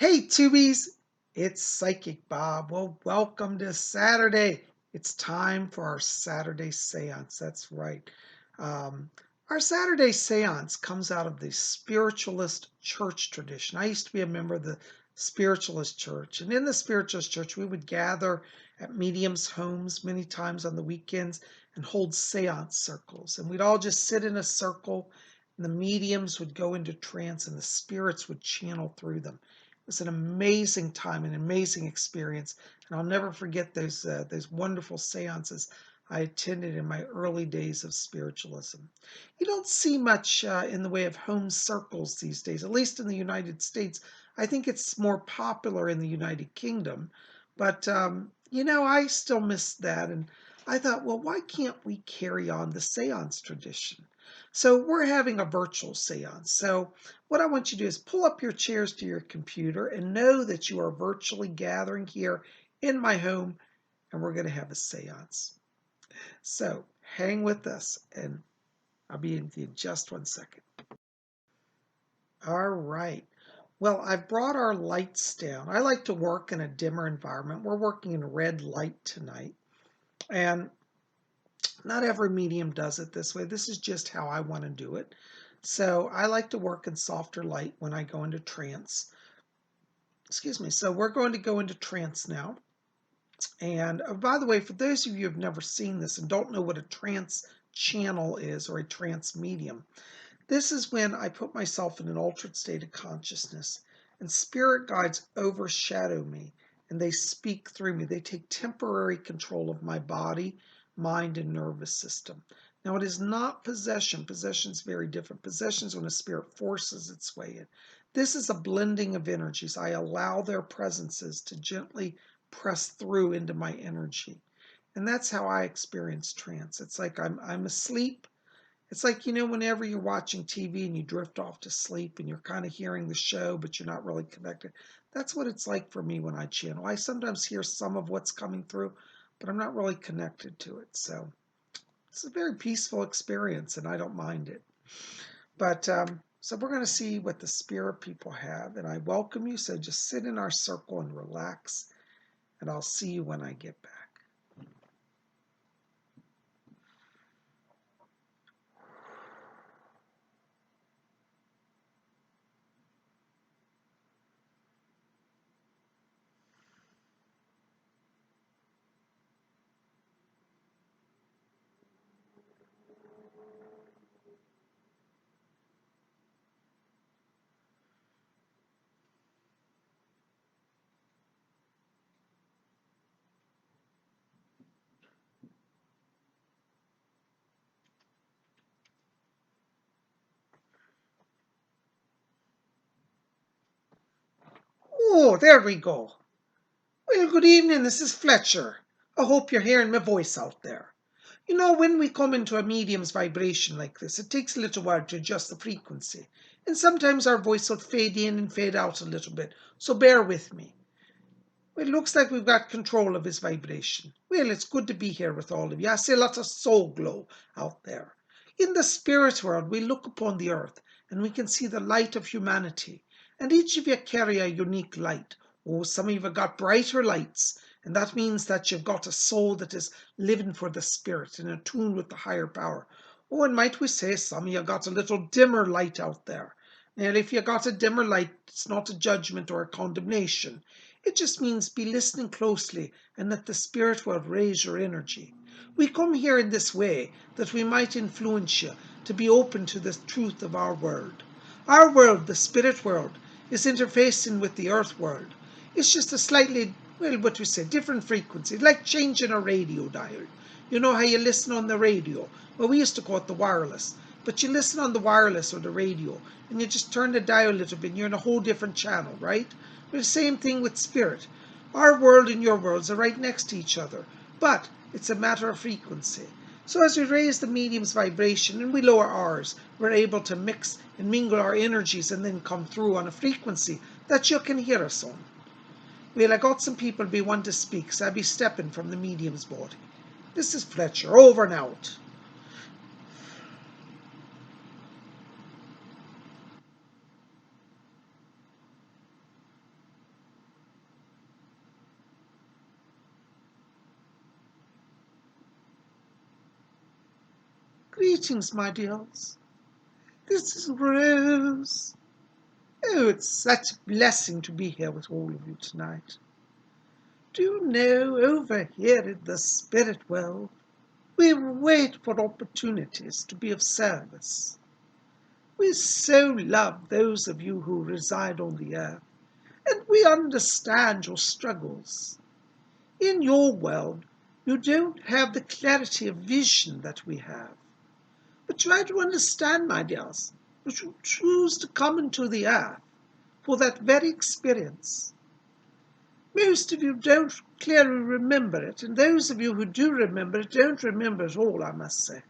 Hey, Tubies, it's Psychic Bob. Well, welcome to Saturday. It's time for our Saturday seance. That's right. Um, our Saturday seance comes out of the spiritualist church tradition. I used to be a member of the spiritualist church, and in the spiritualist church, we would gather at mediums' homes many times on the weekends and hold seance circles. And we'd all just sit in a circle, and the mediums would go into trance, and the spirits would channel through them. It was an amazing time, an amazing experience, and I'll never forget those wonderful seances I attended in my early days of spiritualism. You don't see much in the way of home circles these days, at least in the United States. I think it's more popular in the United Kingdom, but I still miss that, and I thought, well, why can't we carry on the seance tradition? So we're having a virtual seance. So what I want you to do is pull up your chairs to your computer and know that you are virtually gathering here in my home, and we're going to have a seance. So hang with us, and I'll be in just 1 second. All right. Well, I've brought our lights down. I like to work in a dimmer environment. We're working in red light tonight, and not every medium does it this way. This is just how I want to do it. So I like to work in softer light when I go into trance. Excuse me. So we're going to go into trance now. And by the way, for those of you who have never seen this and don't know what a trance channel is or a trance medium, this is when I put myself in an altered state of consciousness and spirit guides overshadow me and they speak through me. They take temporary control of my body, mind, and nervous system. Now, it is not possession. Possession is very different. Possession is when a spirit forces its way in. This is a blending of energies. I allow their presences to gently press through into my energy. And that's how I experience trance. It's like I'm asleep. It's like, whenever you're watching TV and you drift off to sleep and you're kind of hearing the show, but you're not really connected. That's what it's like for me when I channel. I sometimes hear some of what's coming through, but I'm not really connected to it. So it's a very peaceful experience and I don't mind it. But so we're going to see what the spirit people have. And I welcome you. So just sit in our circle and relax. And I'll see you when I get back. Oh, there we go. Well, good evening. This is Fletcher. I hope you're hearing my voice out there. When we come into a medium's vibration like this, it takes a little while to adjust the frequency. And sometimes our voice will fade in and fade out a little bit. So bear with me. Well, it looks like we've got control of his vibration. Well, it's good to be here with all of you. I see a lot of soul glow out there. In the spirit world, we look upon the earth and we can see the light of humanity. And each of you carry a unique light. Oh, some of you have got brighter lights. And that means that you've got a soul that is living for the spirit and attuned with the higher power. Oh, and might we say some of you got a little dimmer light out there. Now, if you got a dimmer light, it's not a judgment or a condemnation. It just means be listening closely and let the spirit world raise your energy. We come here in this way that we might influence you to be open to the truth of our world. Our world, the spirit world, is interfacing with the earth world. It's just a slightly, well, what we say, different frequency, like changing a radio dial. You know how you listen on the radio? Well, we used to call it the wireless. But you listen on the wireless or the radio, and you just turn the dial a little bit, and you're in a whole different channel, right? But the same thing with spirit. Our world and your worlds are right next to each other, but it's a matter of frequency. So as we raise the medium's vibration and we lower ours, we're able to mix and mingle our energies and then come through on a frequency that you can hear us on. Well, I got some people be one to speak, so I'll be stepping from the medium's body. This is Fletcher, over and out. Greetings, my dears. This is Rose. Oh, it's such a blessing to be here with all of you tonight. Do you know, over here in the spirit world, we wait for opportunities to be of service. We so love those of you who reside on the earth, and we understand your struggles. In your world, you don't have the clarity of vision that we have. But try to understand, my dears, that you choose to come into the earth for that very experience. Most of you don't clearly remember it, and those of you who do remember it don't remember it all, I must say.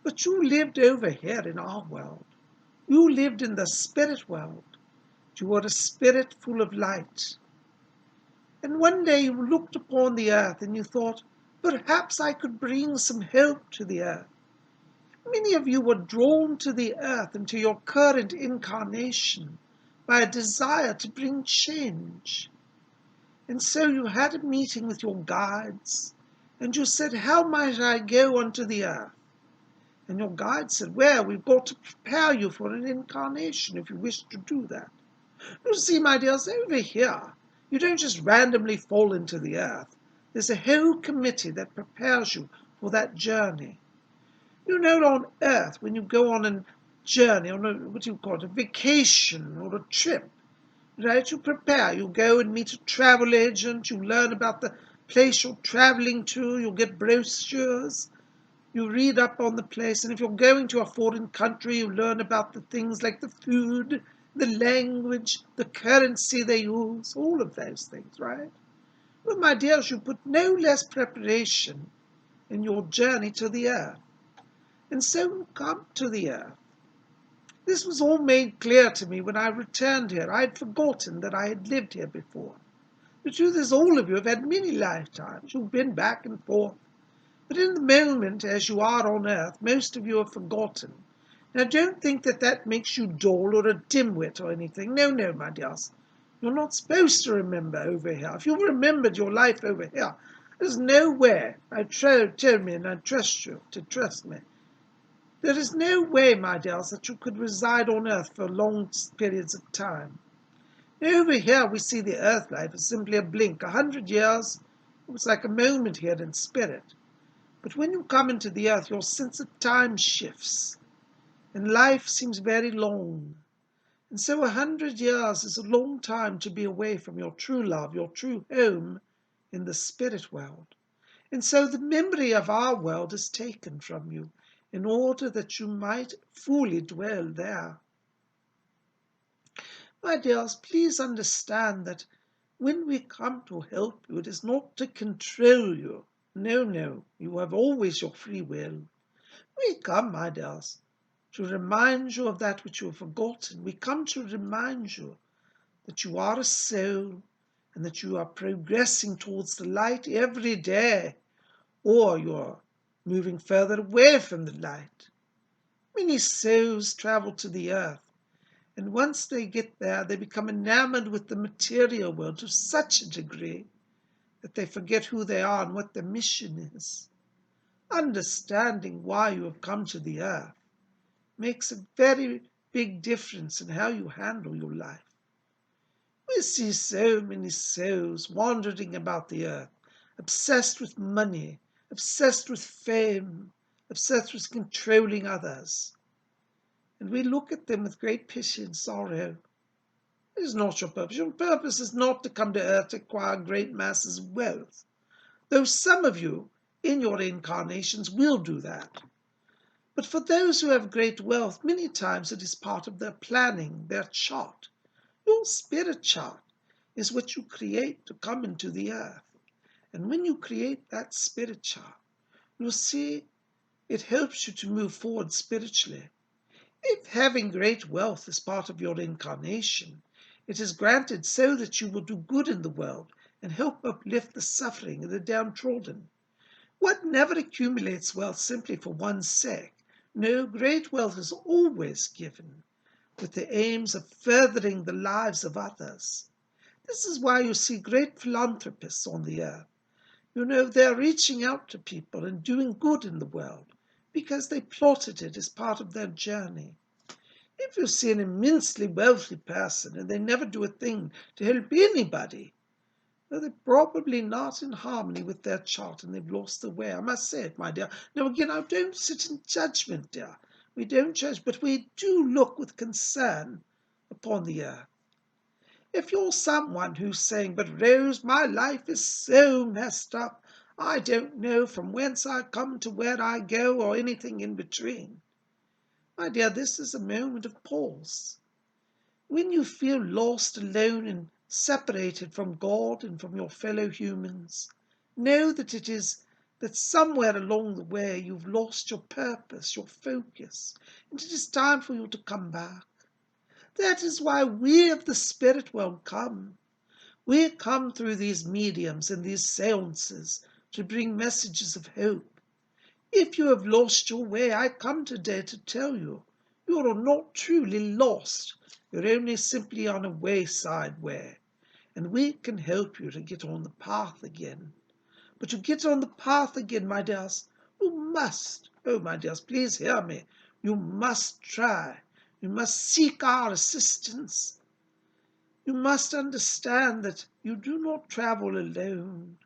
But you lived over here in our world. You lived in the spirit world. You were a spirit full of light. And one day you looked upon the earth and you thought, perhaps I could bring some hope to the earth. Many of you were drawn to the earth and to your current incarnation by a desire to bring change. And so you had a meeting with your guides, and you said, how might I go onto the earth? And your guide said, well, we've got to prepare you for an incarnation if you wish to do that. You see, my dears, over here, you don't just randomly fall into the earth. There's a whole committee that prepares you for that journey. You know, on earth, when you go on a journey, on a vacation or a trip, right? You prepare. You go and meet a travel agent. You learn about the place you're traveling to. You get brochures. You read up on the place. And if you're going to a foreign country, you learn about the things like the food, the language, the currency they use, all of those things, right? Well, my dears, you put no less preparation in your journey to the earth. And so you come to the earth. This was all made clear to me when I returned here. I had forgotten that I had lived here before. The truth is, all of you have had many lifetimes. You've been back and forth. But in the moment, as you are on earth, most of you have forgotten. Now, don't think that that makes you dull or a dimwit or anything. No, no, my dears. You're not supposed to remember over here. If you remembered your life over here, there's no way, tell me and I trust you to trust me. There is no way, my dears, that you could reside on earth for long periods of time. Over here we see the earth life as simply a blink. 100 years, it was like a moment here in spirit. But when you come into the earth, your sense of time shifts, and life seems very long. And so 100 years is a long time to be away from your true love, your true home in the spirit world. And so the memory of our world is taken from you in order that you might fully dwell there. My dears, please understand that when we come to help you, it is not to control you. No, no, you have always your free will. We come, my dears, to remind you of that which you have forgotten. We come to remind you that you are a soul and that you are progressing towards the light every day, or you are moving further away from the light. Many souls travel to the earth, and once they get there, they become enamored with the material world to such a degree that they forget who they are and what their mission is. Understanding why you have come to the earth makes a very big difference in how you handle your life. We see so many souls wandering about the earth, obsessed with money, obsessed with fame, obsessed with controlling others. And we look at them with great pity and sorrow. It is not your purpose. Your purpose is not to come to earth to acquire great masses of wealth, though some of you in your incarnations will do that. But for those who have great wealth, many times it is part of their planning, their chart. Your spirit chart is what you create to come into the earth. And when you create that spirit chart, you'll see it helps you to move forward spiritually. If having great wealth is part of your incarnation, it is granted so that you will do good in the world and help uplift the suffering and the downtrodden. One never accumulates wealth simply for one's sake. No, great wealth is always given with the aims of furthering the lives of others. This is why you see great philanthropists on the earth. You know, they're reaching out to people and doing good in the world because they plotted it as part of their journey. If you see an immensely wealthy person and they never do a thing to help anybody, well, they're probably not in harmony with their chart and they've lost their way. I must say it, my dear. Now, again, I don't sit in judgment, dear. We don't judge, but we do look with concern upon the earth. If you're someone who's saying, but Rose, my life is so messed up, I don't know from whence I come to where I go or anything in between. My dear, this is a moment of pause. When you feel lost, alone, and separated from God and from your fellow humans, know that it is that somewhere along the way you've lost your purpose, your focus, and it is time for you to come back. That is why we of the spirit world come. We come through these mediums and these seances to bring messages of hope. If you have lost your way, I come today to tell you, you are not truly lost. You're only simply on a wayside way, and we can help you to get on the path again. But to get on the path again, my dears, you must, oh my dears, please hear me, you must try. You must seek our assistance. You must understand that you do not travel alone.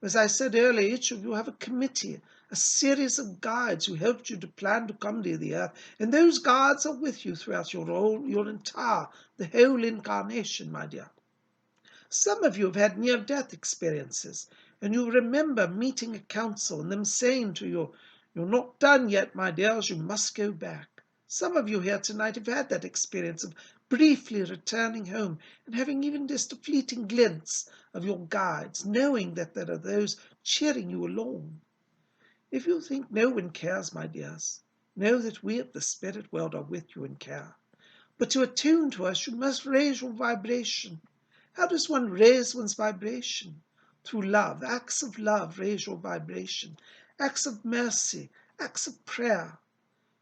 As I said earlier, each of you have a committee, a series of guides who helped you to plan to come to the earth, and those guides are with you throughout your the whole incarnation, my dear. Some of you have had near-death experiences, and you remember meeting a council and them saying to you, you're not done yet, my dears, you must go back. Some of you here tonight have had that experience of briefly returning home and having even just a fleeting glimpse of your guides, knowing that there are those cheering you along. If you think no one cares, my dears, know that we of the spirit world are with you and care. But to attune to us, you must raise your vibration. How does one raise one's vibration? Through love. Acts of love raise your vibration. Acts of mercy. Acts of prayer.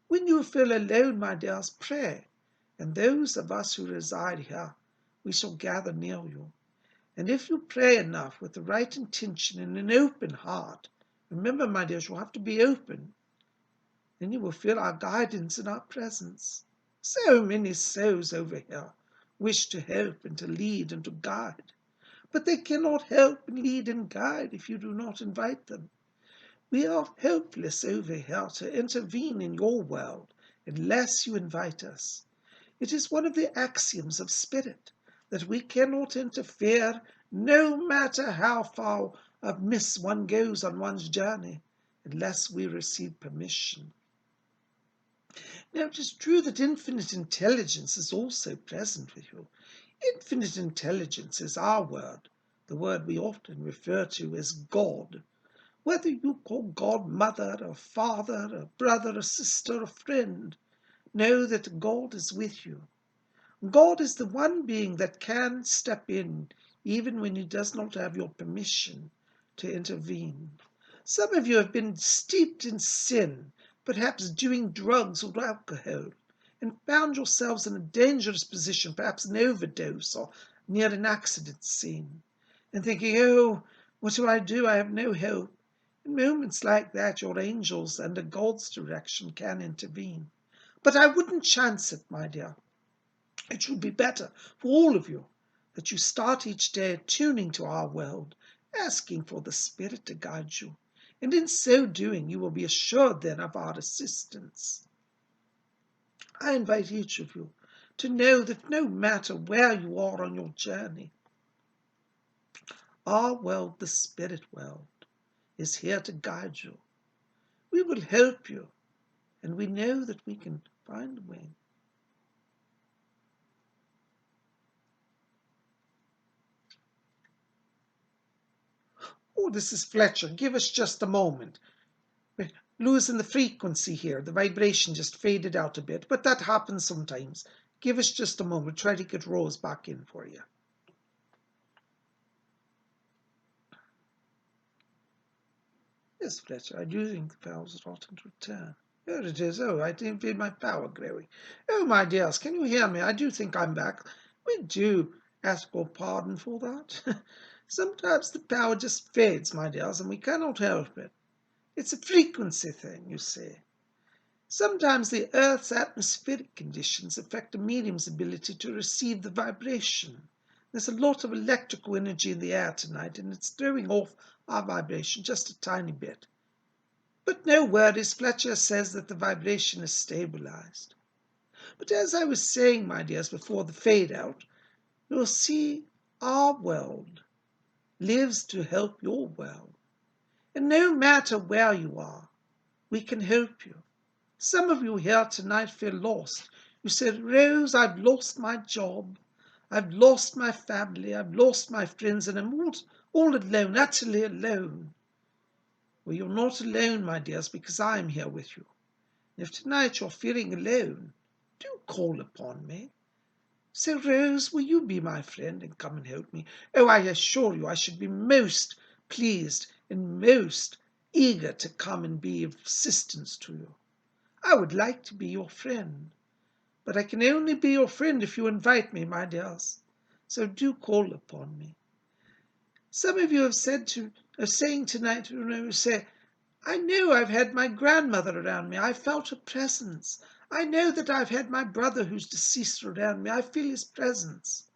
When you feel alone, my dears, pray. And those of us who reside here, we shall gather near you. And if you pray enough with the right intention and an open heart, remember, my dears, you'll have to be open. Then you will feel our guidance and our presence. So many souls over here wish to help and to lead and to guide. But they cannot help and lead and guide if you do not invite them. We are helpless over here to intervene in your world unless you invite us. It is one of the axioms of spirit that we cannot interfere no matter how far amiss one goes on one's journey unless we receive permission. Now, it is true that infinite intelligence is also present with you. Infinite intelligence is our word, the word we often refer to as God. Whether you call God mother or father or brother or sister or friend, know that God is with you. God is the one being that can step in even when he does not have your permission to intervene. Some of you have been steeped in sin, perhaps doing drugs or alcohol, and found yourselves in a dangerous position, perhaps an overdose or near an accident scene, and thinking, oh, what do? I have no hope. In moments like that, your angels, under God's direction, can intervene. But I wouldn't chance it, my dear. It would be better for all of you that you start each day attuning to our world, asking for the Spirit to guide you. And in so doing, you will be assured then of our assistance. I invite each of you to know that no matter where you are on your journey, our world, the spirit world, is here to guide you. We will help you, and we know that we can find a way. Oh, this is Fletcher. Give us just a moment. We're losing the frequency here. The vibration just faded out a bit, but that happens sometimes. Give us just a moment. Try to get Rose back in for you. Yes, Fletcher, I do think the power's starting to return. There it is. Oh, I didn't feel my power growing. Oh, my dears, can you hear me? I do think I'm back. We do ask your pardon for that. Sometimes the power just fades, my dears, and we cannot help it. It's a frequency thing, you see. Sometimes the Earth's atmospheric conditions affect a medium's ability to receive the vibration. There's a lot of electrical energy in the air tonight, and it's throwing off our vibration just a tiny bit. But no worries, Fletcher says that the vibration is stabilized. But as I was saying, my dears, before the fade out, you'll see our world lives to help your world. And no matter where you are, we can help you. Some of you here tonight feel lost. You said, Rose, I've lost my job. I've lost my family. I've lost my friends, and I'm all alone, utterly alone. Well, you're not alone, my dears, because I'm here with you. And if tonight you're feeling alone, do call upon me. So, Rose, will you be my friend and come and help me? Oh, I assure you I should be most pleased and most eager to come and be of assistance to you. I would like to be your friend, but I can only be your friend if you invite me, my dears. So do call upon me. Some of you are saying tonight, I know I've had my grandmother around me. I felt her presence. I know that I've had my brother who's deceased around me. I feel his presence.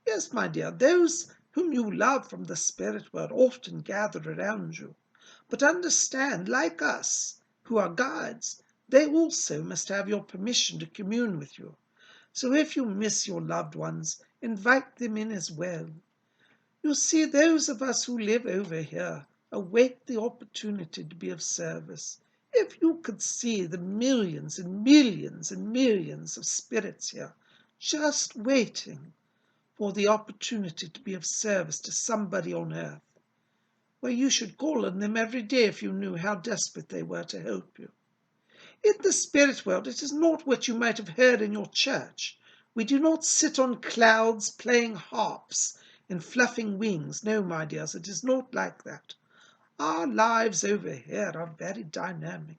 Yes, my dear, those whom you love from the spirit world often gather around you. But understand, like us, who are guides, they also must have your permission to commune with you. So if you miss your loved ones, invite them in as well. You see, those of us who live over here await the opportunity to be of service. If you could see the millions and millions and millions of spirits here, just waiting for the opportunity to be of service to somebody on earth, well, you should call on them every day if you knew how desperate they were to help you. In the spirit world, it is not what you might have heard in your church. We do not sit on clouds playing harps and fluffing wings. No, my dears, it is not like that. Our lives over here are very dynamic.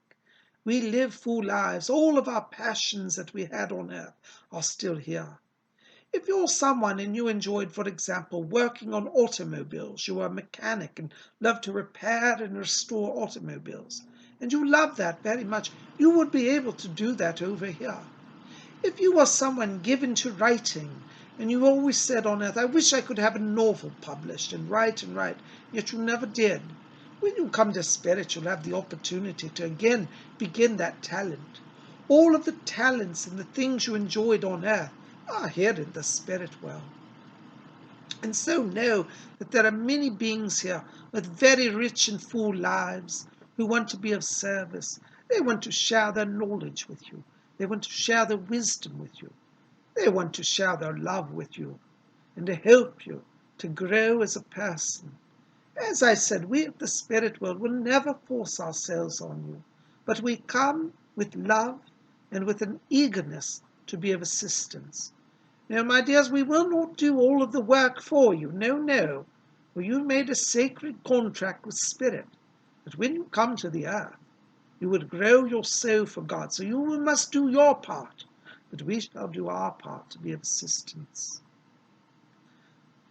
We live full lives. All of our passions that we had on earth are still here. If you're someone and you enjoyed, for example, working on automobiles, you are a mechanic and love to repair and restore automobiles, and you love that very much, you would be able to do that over here. If you are someone given to writing, and you always said on earth, I wish I could have a novel published and write, yet you never did, when you come to spirit, you'll have the opportunity to again begin that talent. All of the talents and the things you enjoyed on earth are here in the spirit world. And so know that there are many beings here with very rich and full lives who want to be of service. They want to share their knowledge with you. They want to share their wisdom with you. They want to share their love with you and to help you to grow as a person. As I said, we of the spirit world will never force ourselves on you, but we come with love and with an eagerness to be of assistance. Now, my dears, we will not do all of the work for you. No, no. For you made a sacred contract with Spirit that when you come to the earth, you would grow your soul for God. So you must do your part, but we shall do our part to be of assistance.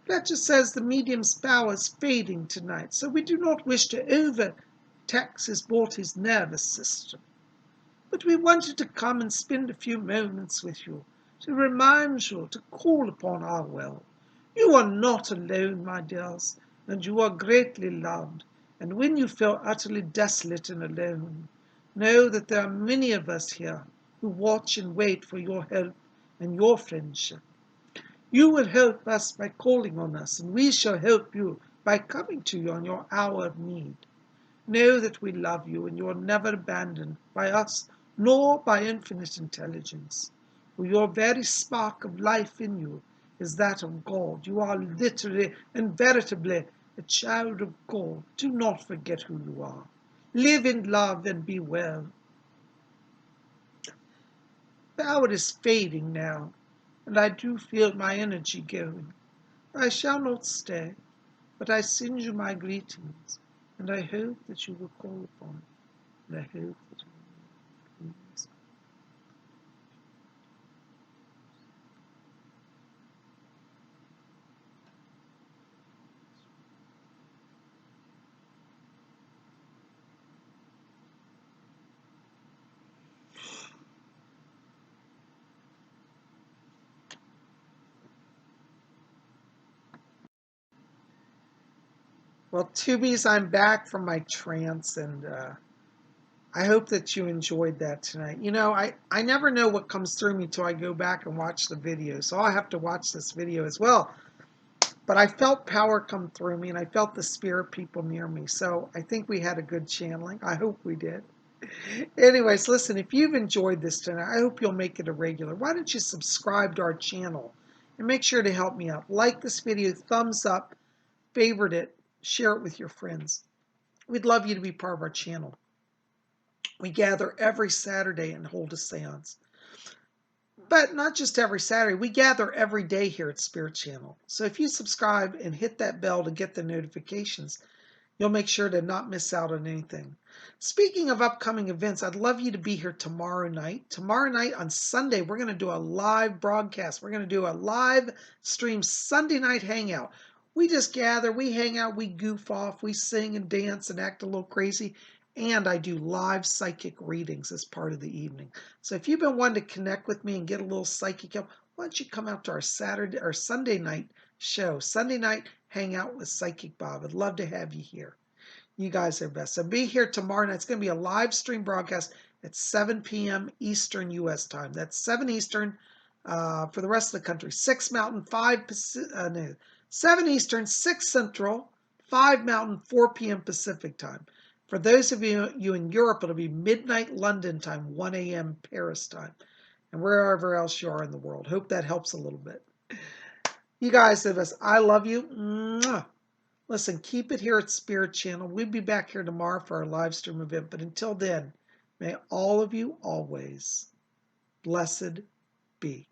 Fletcher says the medium's power is fading tonight, so we do not wish to overtax his body's nervous system. But we wanted to come and spend a few moments with you, to remind you to call upon our will. You are not alone, my dears, and you are greatly loved. And when you feel utterly desolate and alone, know that there are many of us here who watch and wait for your help and your friendship. You will help us by calling on us, and we shall help you by coming to you on your hour of need. Know that we love you, and you are never abandoned by us, nor by infinite intelligence. For your very spark of life in you is that of God. You are literally and veritably a child of God. Do not forget who you are. Live in love and be well. Power is fading now, and I do feel my energy going. I shall not stay, but I send you my greetings, and I hope that you will call upon me, and I hope that you will please. Well, Tubies, I'm back from my trance, and I hope that you enjoyed that tonight. You know, I never know what comes through me till I go back and watch the video, so I'll have to watch this video as well. But I felt power come through me, and I felt the spirit people near me, so I think we had a good channeling. I hope we did. Anyways, listen, if you've enjoyed this tonight, I hope you'll make it a regular. Why don't you subscribe to our channel and make sure to help me out? Like this video, thumbs up, favorite it, share it with your friends. We'd love you to be part of our channel. We gather every Saturday and hold a seance. But not just every Saturday, we gather every day here at Spirit Channel. So if you subscribe and hit that bell to get the notifications, you'll make sure to not miss out on anything. Speaking of upcoming events, I'd love you to be here tomorrow night. Tomorrow night on Sunday, we're going to do a live broadcast. We're going to do a live stream Sunday night hangout. We just gather, we hang out, we goof off, we sing and dance and act a little crazy. And I do live psychic readings as part of the evening. So if you've been wanting to connect with me and get a little psychic help, why don't you come out to our Saturday or Sunday night show? Sunday night hangout with Psychic Bob. I'd love to have you here. You guys are best. So be here tomorrow night. It's going to be a live stream broadcast at 7 p.m. Eastern U.S. time. That's 7 Eastern for the rest of the country. 6 Mountain, 7 Eastern, 6 Central, 5 Mountain, 4 p.m. Pacific time. For those of you in Europe, it'll be midnight London time, 1 a.m. Paris time, and wherever else you are in the world. Hope that helps a little bit. You guys are the best. I love you. Mwah. Listen, keep it here at Spirit Channel. We'll be back here tomorrow for our live stream event. But until then, may all of you always blessed be.